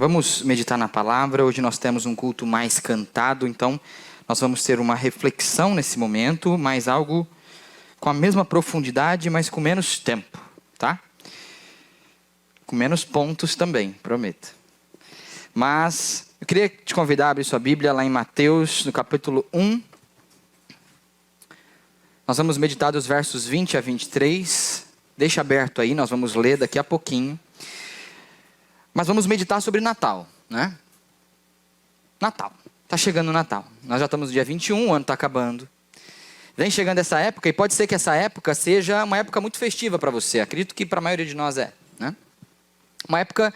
Vamos meditar na palavra. Hoje nós temos um culto mais cantado, então nós vamos ter uma reflexão nesse momento, mas algo com a mesma profundidade, mas com menos tempo, tá? Com menos pontos também, prometo. Mas eu queria te convidar a abrir sua Bíblia lá em Mateus, no capítulo 1. Nós vamos meditar dos versos 20 a 23. Deixa aberto aí, nós vamos ler daqui a pouquinho. Mas vamos meditar sobre Natal, né? Natal. Está chegando o Natal. Nós já estamos no dia 21, o ano está acabando. Vem chegando essa época e pode ser que essa época seja uma época muito festiva para você. Acredito que para a maioria de nós é, né? Uma época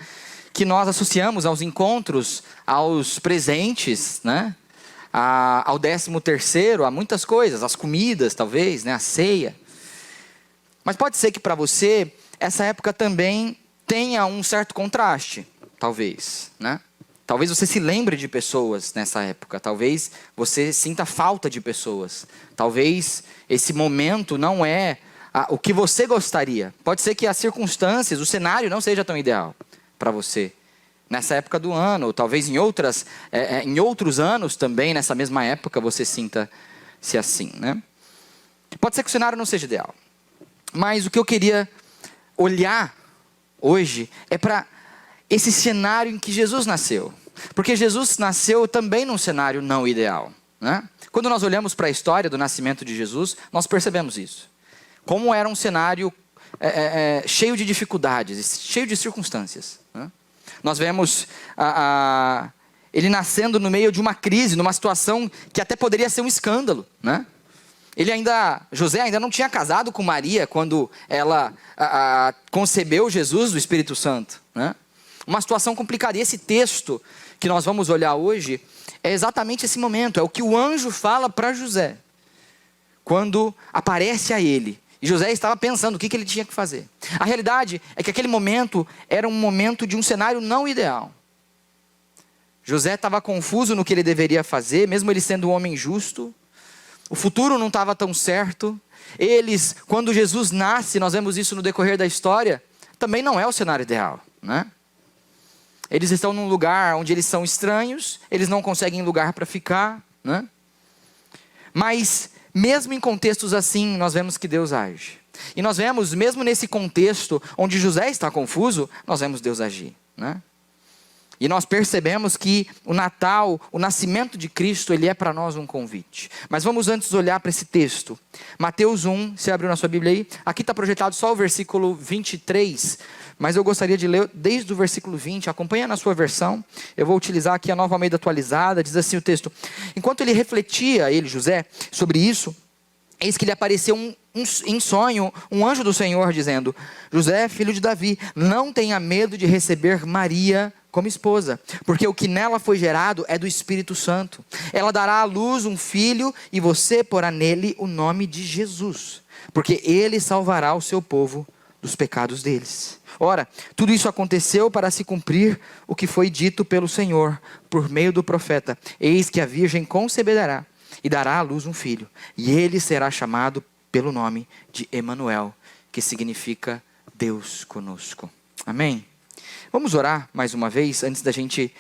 que nós associamos aos encontros, aos presentes, né? Ao 13º, a muitas coisas, as comidas talvez, né? A ceia. Mas pode ser que para você essa época também tenha um certo contraste, talvez, né? Talvez você se lembre de pessoas nessa época, talvez você sinta falta de pessoas, talvez esse momento não é o que você gostaria. Pode ser que as circunstâncias, o cenário não seja tão ideal para você nessa época do ano, ou talvez em outros anos também, nessa mesma época, você sinta-se assim, né? Pode ser que o cenário não seja ideal, mas o que eu queria olhar hoje é para esse cenário em que Jesus nasceu. Porque Jesus nasceu também num cenário não ideal, né? Quando nós olhamos para a história do nascimento de Jesus, nós percebemos isso. Como era um cenário cheio de dificuldades, cheio de circunstâncias, né? Nós vemos ele nascendo no meio de uma crise, numa situação que até poderia ser um escândalo, né? José ainda não tinha casado com Maria quando ela concebeu Jesus do Espírito Santo, né? Uma situação complicada. E esse texto que nós vamos olhar hoje é exatamente esse momento. É o que o anjo fala para José quando aparece a ele. E José estava pensando o que ele tinha que fazer. A realidade é que aquele momento era um momento de um cenário não ideal. José estava confuso no que ele deveria fazer, mesmo ele sendo um homem justo. O futuro não estava tão certo. Quando Jesus nasce, nós vemos isso no decorrer da história, também não é o cenário ideal, né? Eles estão num lugar onde eles são estranhos, eles não conseguem lugar para ficar, né? Mas, mesmo em contextos assim, nós vemos que Deus age. E nós vemos, mesmo nesse contexto onde José está confuso, nós vemos Deus agir, né? E nós percebemos que o Natal, o nascimento de Cristo, ele é para nós um convite. Mas vamos antes olhar para esse texto. Mateus 1, você abriu na sua Bíblia aí. Aqui está projetado só o versículo 23, mas eu gostaria de ler desde o versículo 20. Acompanha na sua versão. Eu vou utilizar aqui a Nova Almeida atualizada. Diz assim o texto: enquanto ele refletia, José, sobre isso, eis que lhe apareceu em sonho um anjo do Senhor dizendo: José, filho de Davi, não tenha medo de receber Maria como esposa, porque o que nela foi gerado é do Espírito Santo. Ela dará à luz um filho e você porá nele o nome de Jesus, porque ele salvará o seu povo dos pecados deles. Ora, tudo isso aconteceu para se cumprir o que foi dito pelo Senhor, por meio do profeta: eis que a virgem conceberá e dará à luz um filho, e ele será chamado pelo nome de Emanuel, que significa Deus conosco. Amém? Vamos orar mais uma vez, antes da gente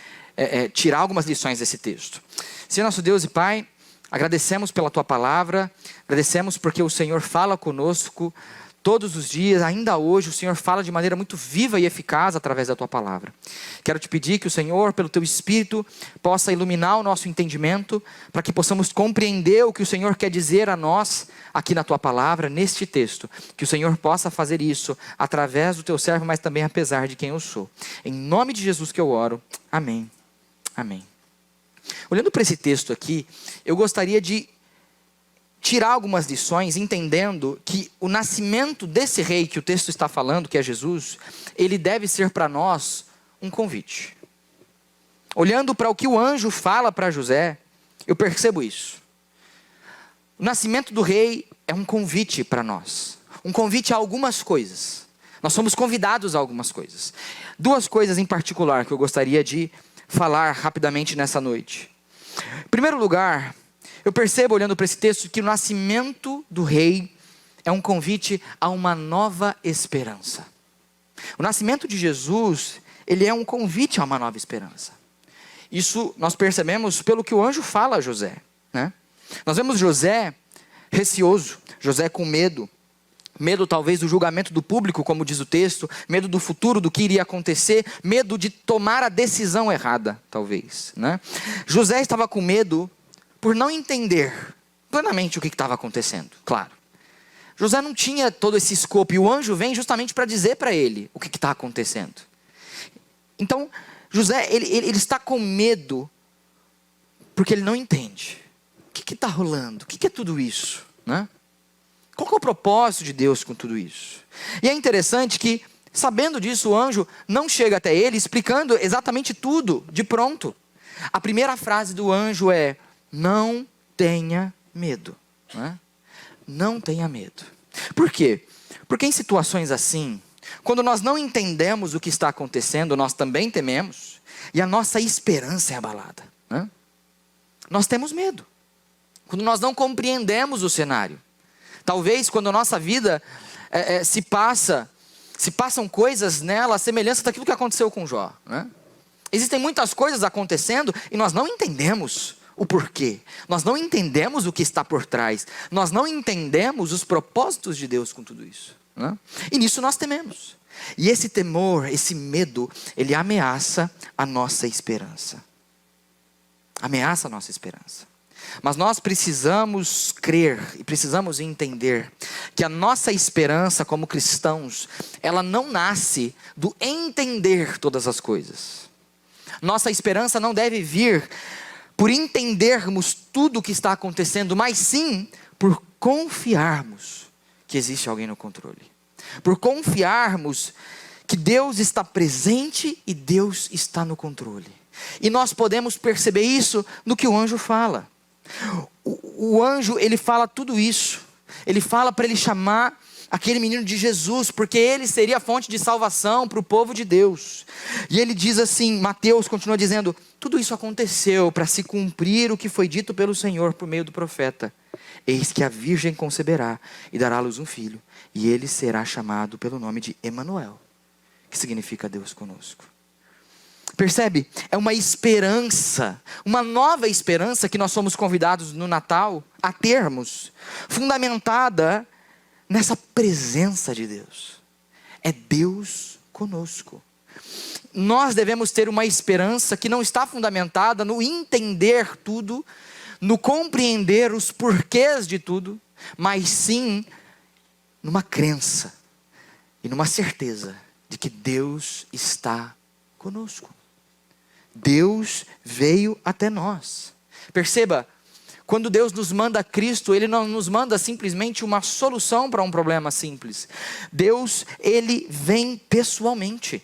tirar algumas lições desse texto. Senhor nosso Deus e Pai, agradecemos pela Tua palavra, agradecemos porque o Senhor fala conosco todos os dias, ainda hoje o Senhor fala de maneira muito viva e eficaz através da Tua palavra. Quero te pedir que o Senhor, pelo Teu Espírito, possa iluminar o nosso entendimento, para que possamos compreender o que o Senhor quer dizer a nós, aqui na Tua palavra, neste texto. Que o Senhor possa fazer isso através do Teu servo, mas também apesar de quem eu sou. Em nome de Jesus que eu oro. Amém. Amém. Olhando para esse texto aqui, eu gostaria de tirar algumas lições, entendendo que o nascimento desse rei que o texto está falando, que é Jesus, ele deve ser para nós um convite. Olhando para o que o anjo fala para José, eu percebo isso. O nascimento do rei é um convite para nós. Um convite a algumas coisas. Nós somos convidados a algumas coisas. Duas coisas em particular que eu gostaria de falar rapidamente nessa noite. Em primeiro lugar, eu percebo, olhando para esse texto, que o nascimento do rei é um convite a uma nova esperança. O nascimento de Jesus ele é um convite a uma nova esperança. Isso nós percebemos pelo que o anjo fala a José, né? Nós vemos José receoso, José com medo. Medo talvez do julgamento do público, como diz o texto. Medo do futuro, do que iria acontecer. Medo de tomar a decisão errada, talvez, né? José estava com medo por não entender plenamente o que estava acontecendo, claro. José não tinha todo esse escopo. E o anjo vem justamente para dizer para ele o que está acontecendo. Então, José, ele está com medo porque ele não entende. O que está rolando? O que é tudo isso, né? Qual que é o propósito de Deus com tudo isso? E é interessante que, sabendo disso, o anjo não chega até ele explicando exatamente tudo de pronto. A primeira frase do anjo é: não tenha medo. Né? Não tenha medo. Por quê? Porque em situações assim, quando nós não entendemos o que está acontecendo, nós também tememos, e a nossa esperança é abalada. Né? Nós temos medo. Quando nós não compreendemos o cenário. Talvez quando a nossa vida se passam coisas nela, a semelhança daquilo que aconteceu com Jó. Né? Existem muitas coisas acontecendo e nós não entendemos o porquê. Nós não entendemos o que está por trás. Nós não entendemos os propósitos de Deus com tudo isso. Né? E nisso nós tememos. E esse temor, esse medo, ele ameaça a nossa esperança. Ameaça a nossa esperança. Mas nós precisamos crer e precisamos entender que a nossa esperança como cristãos, ela não nasce do entender todas as coisas. Nossa esperança não deve vir por entendermos tudo o que está acontecendo, mas sim por confiarmos que existe alguém no controle. Por confiarmos que Deus está presente e Deus está no controle. E nós podemos perceber isso no que o anjo fala. O anjo, ele fala tudo isso. Ele fala para ele chamar aquele menino de Jesus, porque ele seria a fonte de salvação para o povo de Deus. E ele diz assim, Mateus continua dizendo: tudo isso aconteceu para se cumprir o que foi dito pelo Senhor por meio do profeta. Eis que a virgem conceberá e dará à luz um filho, e ele será chamado pelo nome de Emanuel, que significa Deus conosco. Percebe? É uma esperança, uma nova esperança que nós somos convidados no Natal a termos, fundamentada nessa presença de Deus. É Deus conosco. Nós devemos ter uma esperança que não está fundamentada no entender tudo, no compreender os porquês de tudo, mas sim numa crença e numa certeza de que Deus está conosco. Deus veio até nós. Perceba, quando Deus nos manda Cristo, Ele não nos manda simplesmente uma solução para um problema simples. Deus, Ele vem pessoalmente,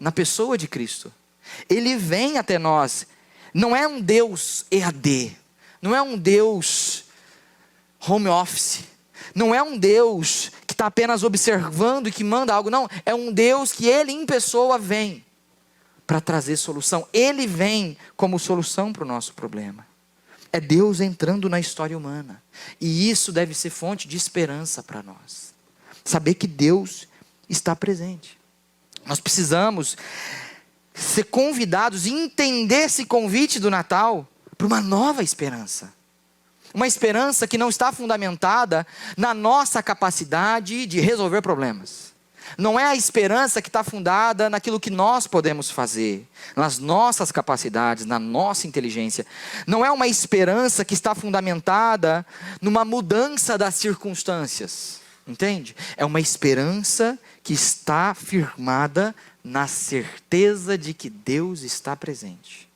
na pessoa de Cristo. Ele vem até nós. Não é um Deus EAD, não é um Deus home office, não é um Deus que está apenas observando e que manda algo, não. É um Deus que Ele em pessoa vem para trazer solução. Ele vem como solução para o nosso problema. É Deus entrando na história humana. E isso deve ser fonte de esperança para nós. Saber que Deus está presente. Nós precisamos ser convidados e entender esse convite do Natal para uma nova esperança. Uma esperança que não está fundamentada na nossa capacidade de resolver problemas. Não é a esperança que está fundada naquilo que nós podemos fazer, nas nossas capacidades, na nossa inteligência. Não é uma esperança que está fundamentada numa mudança das circunstâncias, entende? É uma esperança que está firmada na certeza de que Deus está presente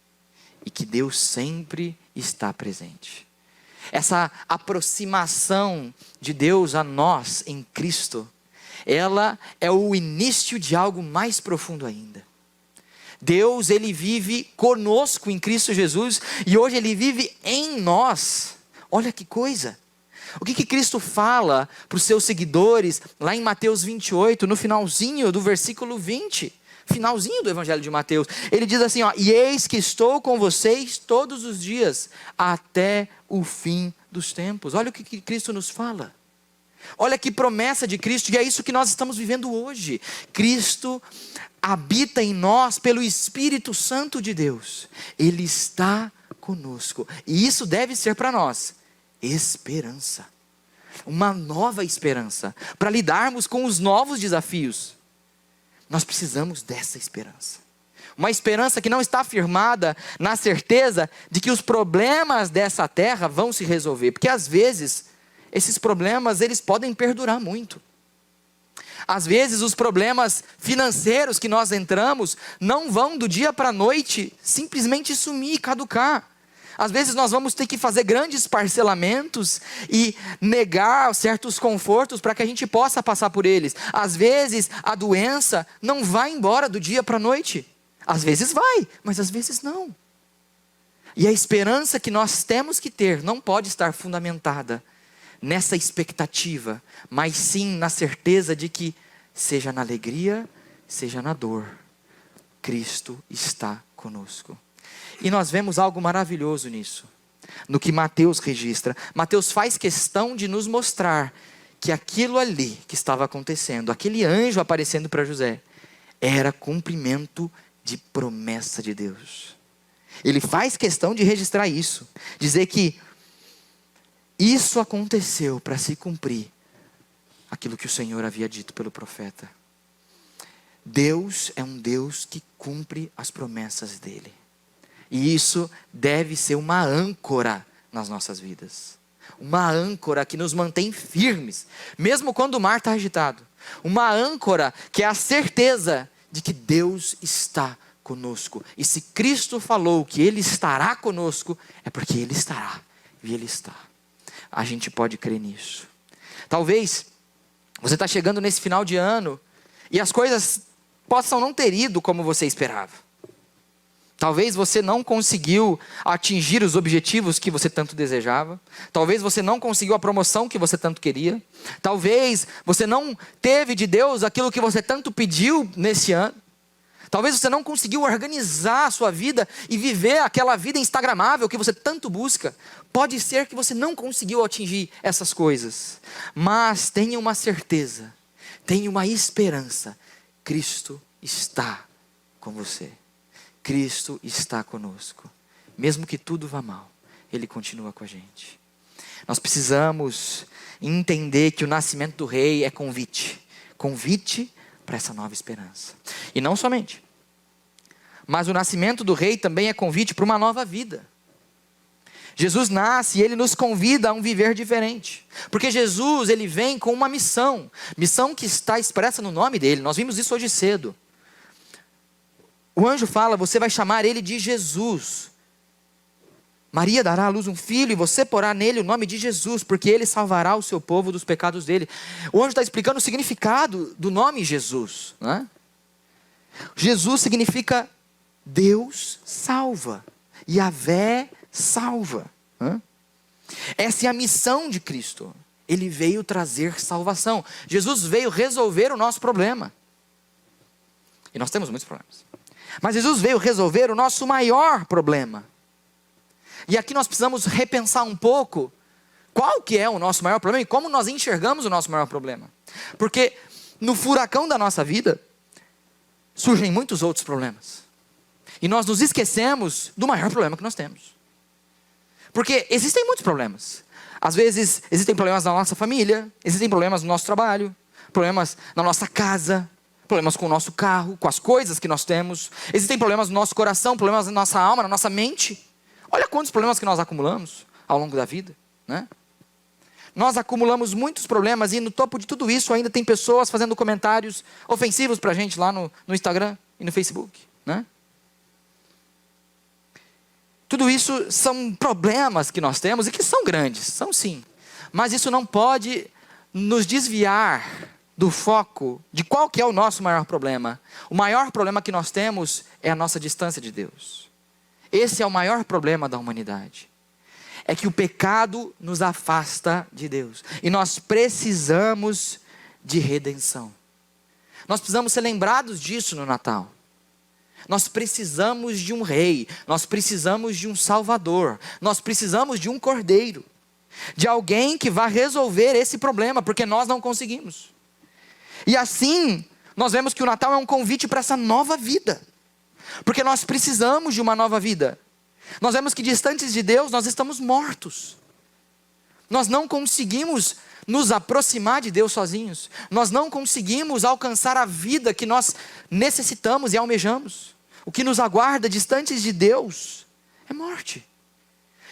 e que Deus sempre está presente. Essa aproximação de Deus a nós em Cristo, ela é o início de algo mais profundo ainda. Deus, Ele vive conosco em Cristo Jesus, e hoje Ele vive em nós. Olha que coisa! O que Cristo fala para os seus seguidores, lá em Mateus 28, no finalzinho do versículo 20, finalzinho do Evangelho de Mateus, Ele diz assim, ó: e eis que estou com vocês todos os dias, até o fim dos tempos. Olha o que Cristo nos fala. Olha que promessa de Cristo, e é isso que nós estamos vivendo hoje. Cristo habita em nós pelo Espírito Santo de Deus. Ele está conosco. E isso deve ser para nós esperança. Uma nova esperança. Para lidarmos com os novos desafios. Nós precisamos dessa esperança. Uma esperança que não está firmada na certeza de que os problemas dessa terra vão se resolver. Porque às vezes, esses problemas, eles podem perdurar muito. Às vezes, os problemas financeiros que nós entramos, não vão do dia para a noite, simplesmente sumir, caducar. Às vezes nós vamos ter que fazer grandes parcelamentos e negar certos confortos para que a gente possa passar por eles. Às vezes a doença não vai embora do dia para a noite. Às vezes vai, mas às vezes não. E a esperança que nós temos que ter não pode estar fundamentada nessa expectativa, mas sim na certeza de que, seja na alegria, seja na dor, Cristo está conosco. E nós vemos algo maravilhoso nisso, no que Mateus registra. Mateus faz questão de nos mostrar que aquilo ali que estava acontecendo, aquele anjo aparecendo para José, era cumprimento de promessa de Deus. Ele faz questão de registrar isso, dizer que isso aconteceu para se cumprir aquilo que o Senhor havia dito pelo profeta. Deus é um Deus que cumpre as promessas dele. E isso deve ser uma âncora nas nossas vidas. Uma âncora que nos mantém firmes, mesmo quando o mar está agitado. Uma âncora que é a certeza de que Deus está conosco. E se Cristo falou que Ele estará conosco, é porque Ele estará. E Ele está. A gente pode crer nisso. Talvez você está chegando nesse final de ano e as coisas possam não ter ido como você esperava. Talvez você não conseguiu atingir os objetivos que você tanto desejava. Talvez você não conseguiu a promoção que você tanto queria. Talvez você não teve de Deus aquilo que você tanto pediu nesse ano. Talvez você não conseguiu organizar a sua vida e viver aquela vida instagramável que você tanto busca. Pode ser que você não conseguiu atingir essas coisas. Mas tenha uma certeza, tenha uma esperança. Cristo está com você. Cristo está conosco. Mesmo que tudo vá mal, Ele continua com a gente. Nós precisamos entender que o nascimento do rei é convite. Convite para essa nova esperança. E não somente. Mas o nascimento do rei também é convite para uma nova vida. Jesus nasce e Ele nos convida a um viver diferente. Porque Jesus, Ele vem com uma missão. Missão que está expressa no nome dEle. Nós vimos isso hoje cedo. O anjo fala, você vai chamar ele de Jesus. Maria dará à luz um filho e você porá nele o nome de Jesus, porque ele salvará o seu povo dos pecados dele. O anjo está explicando o significado do nome Jesus, né? Jesus significa Deus salva. Yahvé salva. Né? Essa é a missão de Cristo. Ele veio trazer salvação. Jesus veio resolver o nosso problema. E nós temos muitos problemas. Mas Jesus veio resolver o nosso maior problema. E aqui nós precisamos repensar um pouco qual que é o nosso maior problema e como nós enxergamos o nosso maior problema. Porque no furacão da nossa vida, surgem muitos outros problemas. E nós nos esquecemos do maior problema que nós temos. Porque existem muitos problemas. Às vezes existem problemas na nossa família, existem problemas no nosso trabalho, problemas na nossa casa, problemas com o nosso carro, com as coisas que nós temos. Existem problemas no nosso coração, problemas na nossa alma, na nossa mente. Olha quantos problemas que nós acumulamos ao longo da vida, né? Nós acumulamos muitos problemas e no topo de tudo isso ainda tem pessoas fazendo comentários ofensivos para a gente lá no Instagram e no Facebook, né? Tudo isso são problemas que nós temos e que são grandes, são sim. Mas isso não pode nos desviar do foco de qual que é o nosso maior problema. O maior problema que nós temos é a nossa distância de Deus. Esse é o maior problema da humanidade. É que o pecado nos afasta de Deus. E nós precisamos de redenção. Nós precisamos ser lembrados disso no Natal. Nós precisamos de um rei. Nós precisamos de um salvador. Nós precisamos de um cordeiro. de alguém que vai resolver esse problema, porque nós não conseguimos. E assim, nós vemos que o Natal é um convite para essa nova vida, porque nós precisamos de uma nova vida. Nós vemos que distantes de Deus, nós estamos mortos. Nós não conseguimos nos aproximar de Deus sozinhos. Nós não conseguimos alcançar a vida que nós necessitamos e almejamos. O que nos aguarda distantes de Deus é morte.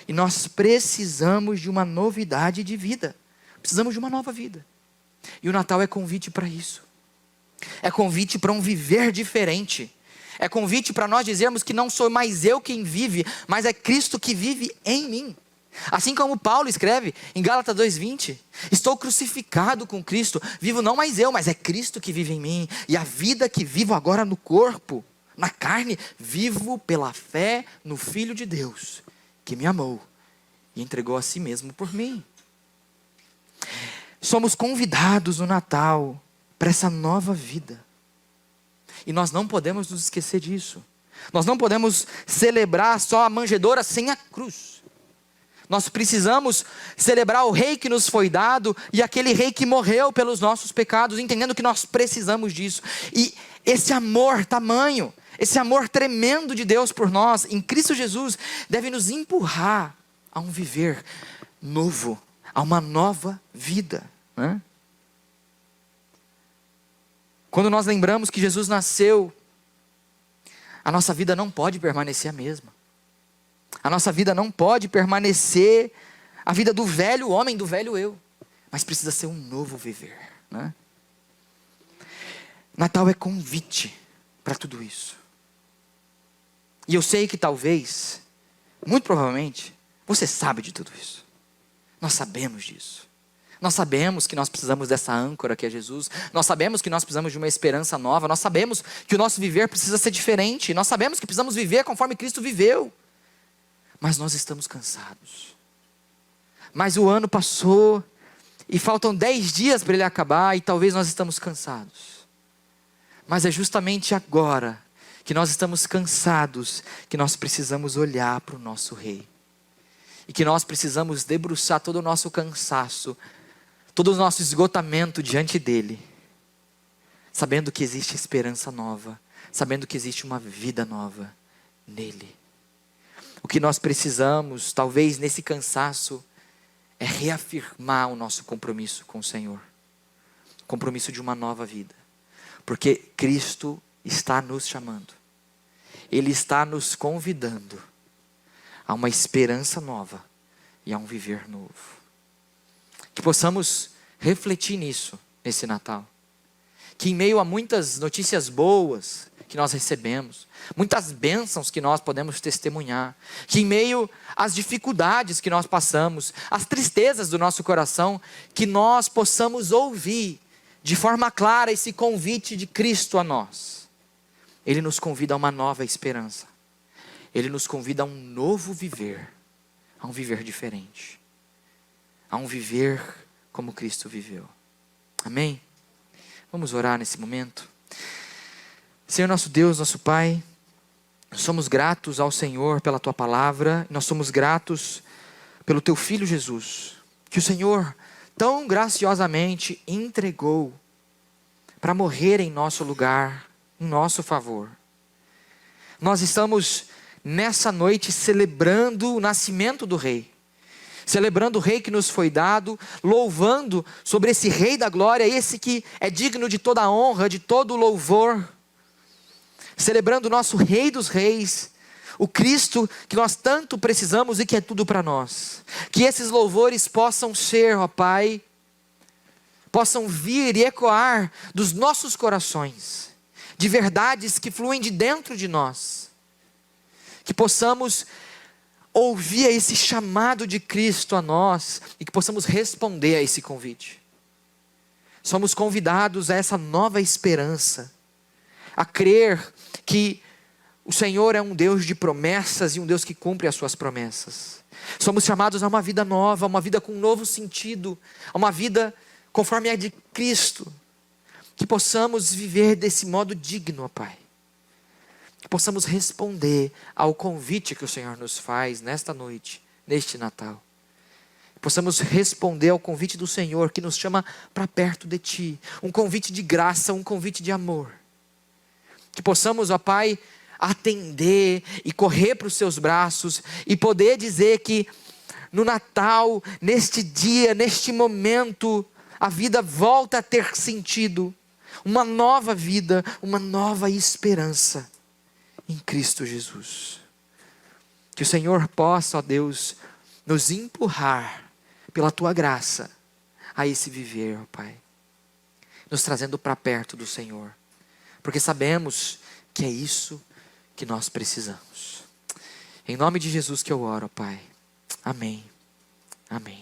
E nós precisamos de uma novidade de vida. Precisamos de uma nova vida. E o Natal é convite para isso. É convite para um viver diferente. É convite para nós dizermos que não sou mais eu quem vive, mas é Cristo que vive em mim. Assim como Paulo escreve em Gálatas 2:20, estou crucificado com Cristo, vivo não mais eu, mas é Cristo que vive em mim, e a vida que vivo agora no corpo, na carne, vivo pela fé no Filho de Deus, que me amou e entregou a si mesmo por mim. Somos convidados no Natal para essa nova vida, e nós não podemos nos esquecer disso. Nós não podemos celebrar só a manjedoura sem a cruz. Nós precisamos celebrar o rei que nos foi dado e aquele rei que morreu pelos nossos pecados, entendendo que nós precisamos disso. E esse amor tamanho, esse amor tremendo de Deus por nós, em Cristo Jesus, deve nos empurrar a um viver novo, a uma nova vida, né? Quando nós lembramos que Jesus nasceu, a nossa vida não pode permanecer a mesma. A nossa vida não pode permanecer a vida do velho homem, do velho eu, mas precisa ser um novo viver, né? Natal é convite para tudo isso. E eu sei que talvez, muito provavelmente, você sabe de tudo isso. Nós sabemos disso. Nós sabemos que nós precisamos dessa âncora que é Jesus. Nós sabemos que nós precisamos de uma esperança nova. Nós sabemos que o nosso viver precisa ser diferente. Nós sabemos que precisamos viver conforme Cristo viveu. Mas nós estamos cansados. Mas o ano passou e faltam 10 dias para ele acabar e talvez nós estamos cansados. Mas é justamente agora que nós estamos cansados que nós precisamos olhar para o nosso Rei. E que nós precisamos debruçar todo o nosso cansaço, todo o nosso esgotamento diante dele. Sabendo que existe esperança nova, sabendo que existe uma vida nova nele. O que nós precisamos, talvez nesse cansaço, é reafirmar o nosso compromisso com o Senhor. Compromisso de uma nova vida. Porque Cristo está nos chamando. Ele está nos convidando a uma esperança nova e a um viver novo. Que possamos refletir nisso, nesse Natal. Que em meio a muitas notícias boas que nós recebemos, muitas bênçãos que nós podemos testemunhar, que em meio às dificuldades que nós passamos, às tristezas do nosso coração, que nós possamos ouvir de forma clara esse convite de Cristo a nós. Ele nos convida a uma nova esperança. Ele nos convida a um novo viver, a um viver diferente, a um viver como Cristo viveu. Amém? Vamos orar nesse momento. Senhor nosso Deus, nosso Pai, nós somos gratos ao Senhor pela Tua palavra, nós somos gratos pelo Teu Filho Jesus, que o Senhor tão graciosamente entregou para morrer em nosso lugar, em nosso favor. Nós estamos nessa noite celebrando o nascimento do Rei, celebrando o Rei que nos foi dado, louvando sobre esse Rei da glória, esse que é digno de toda a honra, de todo o louvor, celebrando o nosso Rei dos Reis, o Cristo que nós tanto precisamos e que é tudo para nós. Que esses louvores possam ser, ó Pai, possam vir e ecoar dos nossos corações, de verdades que fluem de dentro de nós. Que possamos ouvir esse chamado de Cristo a nós e que possamos responder a esse convite. Somos convidados a essa nova esperança, a crer que o Senhor é um Deus de promessas e um Deus que cumpre as suas promessas. Somos chamados a uma vida nova, a uma vida com um novo sentido, a uma vida conforme a de Cristo. Que possamos viver desse modo digno, ó Pai. Que possamos responder ao convite que o Senhor nos faz nesta noite, neste Natal. possamos responder ao convite do Senhor, que nos chama para perto de Ti. Um convite de graça, um convite de amor. Que possamos, ó Pai, atender e correr para os Seus braços e poder dizer que no Natal, neste dia, neste momento, a vida volta a ter sentido. Uma nova vida, uma nova esperança em Cristo Jesus. Que o Senhor possa, ó Deus, nos empurrar pela Tua graça a esse viver, ó Pai. Nos trazendo para perto do Senhor. Porque sabemos que é isso que nós precisamos. Em nome de Jesus que eu oro, ó Pai. Amém. Amém.